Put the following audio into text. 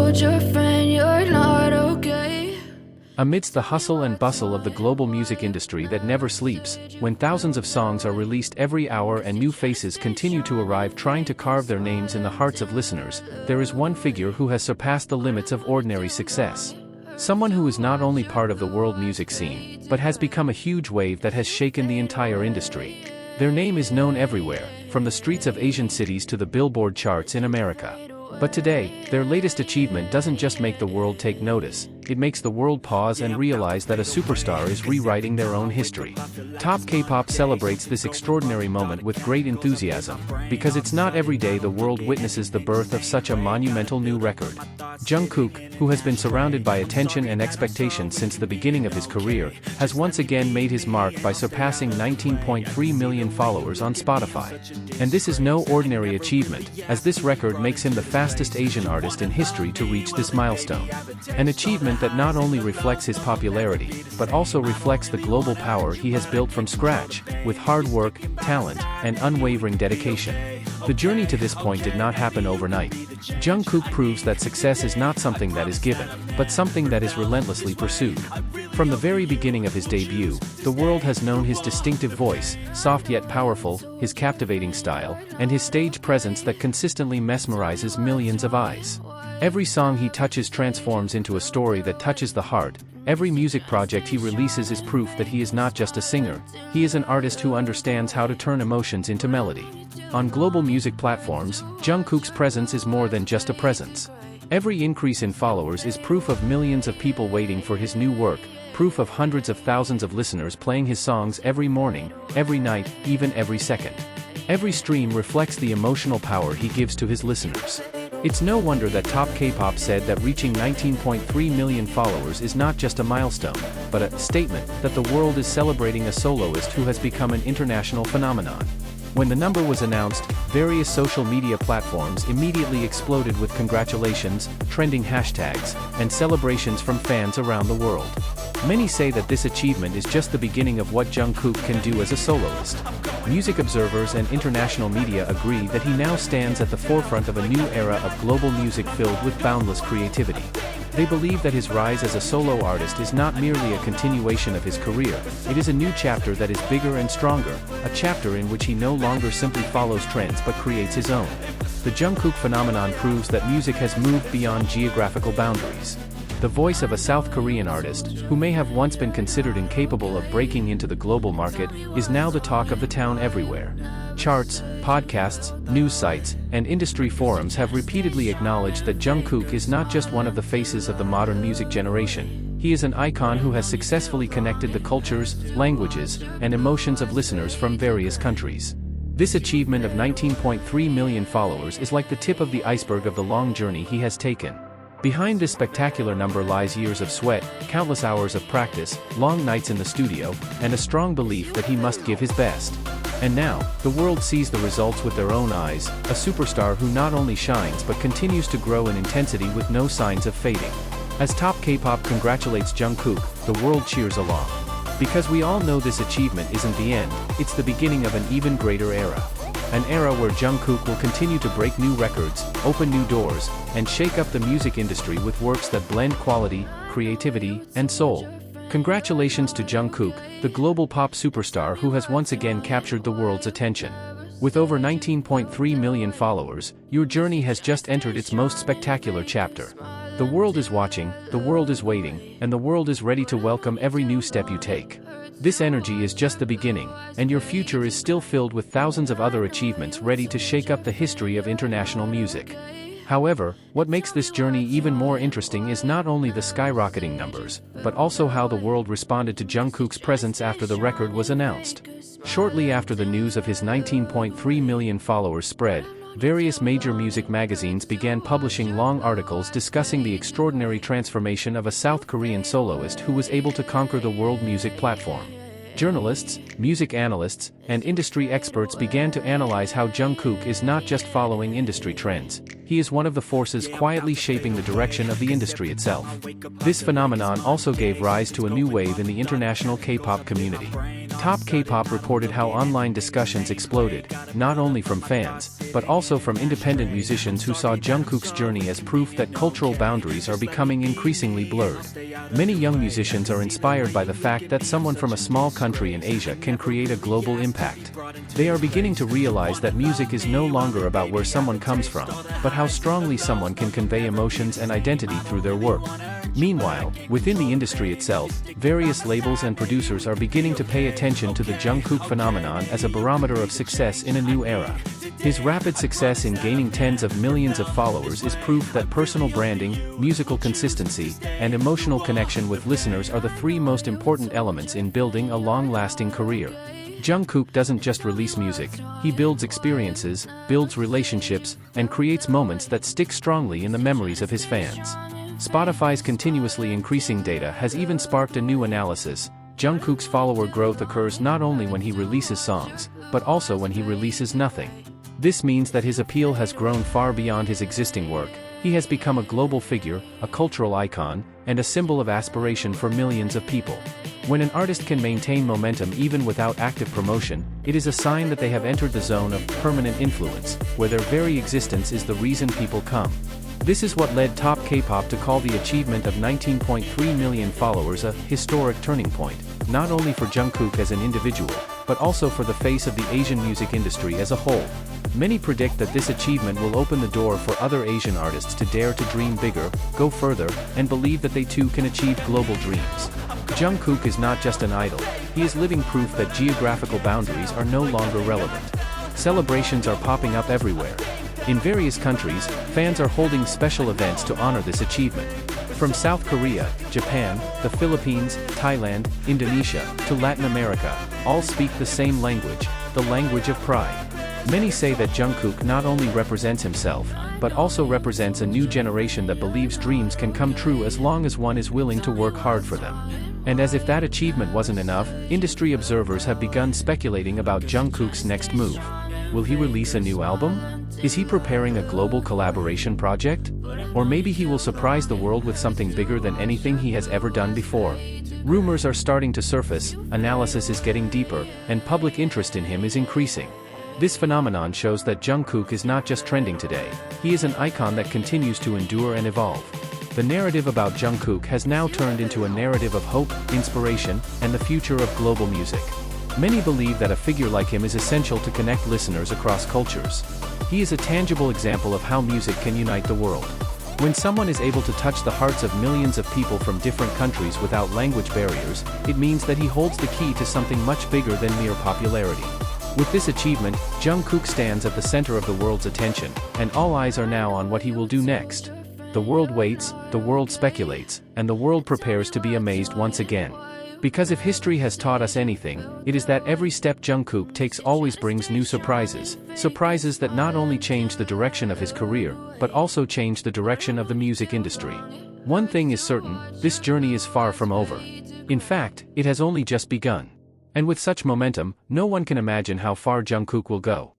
told your friend you're not okay. Amidst the hustle and bustle of the global music industry that never sleeps, when thousands of songs are released every hour and new faces continue to arrive trying to carve their names in the hearts of listeners, there is one figure who has surpassed the limits of ordinary success. Someone who is not only part of the world music scene, but has become a huge wave that has shaken the entire industry. Their name is known everywhere, from the streets of Asian cities to the Billboard charts in America. But today, their latest achievement doesn't just make the world take notice, it makes the world pause and realize that a superstar is rewriting their own history. Top K-pop celebrates this extraordinary moment with great enthusiasm, because it's not every day the world witnesses the birth of such a monumental new record. Jungkook, who has been surrounded by attention and expectation since the beginning of his career, has once again made his mark by surpassing 19.3 million followers on Spotify. And this is no ordinary achievement, as this record makes him the fastest Asian artist in history to reach this milestone. An achievement that not only reflects his popularity, but also reflects the global power he has built from scratch, with hard work, talent, and unwavering dedication. The journey to this point did not happen overnight. Jungkook proves that success is not something that is given, but something that is relentlessly pursued. From the very beginning of his debut, the world has known his distinctive voice, soft yet powerful, his captivating style, and his stage presence that consistently mesmerizes millions of eyes. Every song he touches transforms into a story that touches the heart. Every music project he releases is proof that he is not just a singer, he is an artist who understands how to turn emotions into melody. On global music platforms, Jungkook's presence is more than just a presence. Every increase in followers is proof of millions of people waiting for his new work, proof of hundreds of thousands of listeners playing his songs every morning, every night, even every second. Every stream reflects the emotional power he gives to his listeners. It's no wonder that Top K-pop said that reaching 19.3 million followers is not just a milestone, but a statement that the world is celebrating a soloist who has become an international phenomenon. When the number was announced, various social media platforms immediately exploded with congratulations, trending hashtags, and celebrations from fans around the world. Many say that this achievement is just the beginning of what Jungkook can do as a soloist. Music observers and international media agree that he now stands at the forefront of a new era of global music filled with boundless creativity. They believe that his rise as a solo artist is not merely a continuation of his career, it is a new chapter that is bigger and stronger, a chapter in which he no longer simply follows trends but creates his own. The Jungkook phenomenon proves that music has moved beyond geographical boundaries. The voice of a South Korean artist, who may have once been considered incapable of breaking into the global market, is now the talk of the town everywhere. Charts, podcasts, news sites, and industry forums have repeatedly acknowledged that Jungkook is not just one of the faces of the modern music generation. He is an icon who has successfully connected the cultures, languages, and emotions of listeners from various countries. This achievement of 19.3 million followers is like the tip of the iceberg of the long journey he has taken. Behind this spectacular number lies years of sweat, countless hours of practice, long nights in the studio, and a strong belief that he must give his best. And now, the world sees the results with their own eyes, a superstar who not only shines but continues to grow in intensity with no signs of fading. As Top K-pop congratulates Jungkook, the world cheers along. Because we all know this achievement isn't the end, it's the beginning of an even greater era. An era where Jungkook will continue to break new records, open new doors, and shake up the music industry with works that blend quality, creativity, and soul. Congratulations to Jungkook, the global pop superstar who has once again captured the world's attention. With over 19.3 million followers, your journey has just entered its most spectacular chapter. The world is watching, the world is waiting, and the world is ready to welcome every new step you take. This energy is just the beginning, and your future is still filled with thousands of other achievements ready to shake up the history of international music. However, what makes this journey even more interesting is not only the skyrocketing numbers, but also how the world responded to Jungkook's presence after the record was announced. Shortly after the news of his 19.3 million followers spread, various major music magazines began publishing long articles discussing the extraordinary transformation of a South Korean soloist who was able to conquer the world music platform. Journalists, music analysts, and industry experts began to analyze how Jungkook is not just following industry trends, he is one of the forces quietly shaping the direction of the industry itself. This phenomenon also gave rise to a new wave in the international K-pop community. Top K-pop reported how online discussions exploded, not only from fans, but also from independent musicians who saw Jungkook's journey as proof that cultural boundaries are becoming increasingly blurred. Many young musicians are inspired by the fact that someone from a small country in Asia can create a global impact. They are beginning to realize that music is no longer about where someone comes from, but how strongly someone can convey emotions and identity through their work. Meanwhile, within the industry itself, various labels and producers are beginning to pay attention to the Jungkook phenomenon as a barometer of success in a new era. His rapid success in gaining tens of millions of followers is proof that personal branding, musical consistency, and emotional connection with listeners are the three most important elements in building a long-lasting career. Jungkook doesn't just release music, he builds experiences, builds relationships, and creates moments that stick strongly in the memories of his fans. Spotify's continuously increasing data has even sparked a new analysis. Jungkook's follower growth occurs not only when he releases songs, but also when he releases nothing. This means that his appeal has grown far beyond his existing work. He has become a global figure, a cultural icon, and a symbol of aspiration for millions of people. When an artist can maintain momentum even without active promotion, it is a sign that they have entered the zone of permanent influence, where their very existence is the reason people come. This is what led Top K-pop to call the achievement of 19.3 million followers a historic turning point, not only for Jungkook as an individual, but also for the face of the Asian music industry as a whole. Many predict that this achievement will open the door for other Asian artists to dare to dream bigger, go further, and believe that they too can achieve global dreams. Jungkook is not just an idol, he is living proof that geographical boundaries are no longer relevant. Celebrations are popping up everywhere. In various countries, fans are holding special events to honor this achievement. From South Korea, Japan, the Philippines, Thailand, Indonesia, to Latin America, all speak the same language, the language of pride. Many say that Jungkook not only represents himself, but also represents a new generation that believes dreams can come true as long as one is willing to work hard for them. And as if that achievement wasn't enough, industry observers have begun speculating about Jungkook's next move. Will he release a new album? Is he preparing a global collaboration project? Or maybe he will surprise the world with something bigger than anything he has ever done before. Rumors are starting to surface, analysis is getting deeper, and public interest in him is increasing. This phenomenon shows that Jungkook is not just trending today, he is an icon that continues to endure and evolve. The narrative about Jungkook has now turned into a narrative of hope, inspiration, and the future of global music. Many believe that a figure like him is essential to connect listeners across cultures. He is a tangible example of how music can unite the world. When someone is able to touch the hearts of millions of people from different countries without language barriers, it means that he holds the key to something much bigger than mere popularity. With this achievement, Jungkook stands at the center of the world's attention, and all eyes are now on what he will do next. The world waits, the world speculates, and the world prepares to be amazed once again. Because if history has taught us anything, it is that every step Jungkook takes always brings new surprises, surprises that not only change the direction of his career, but also change the direction of the music industry. One thing is certain, this journey is far from over. In fact, it has only just begun. And with such momentum, no one can imagine how far Jungkook will go.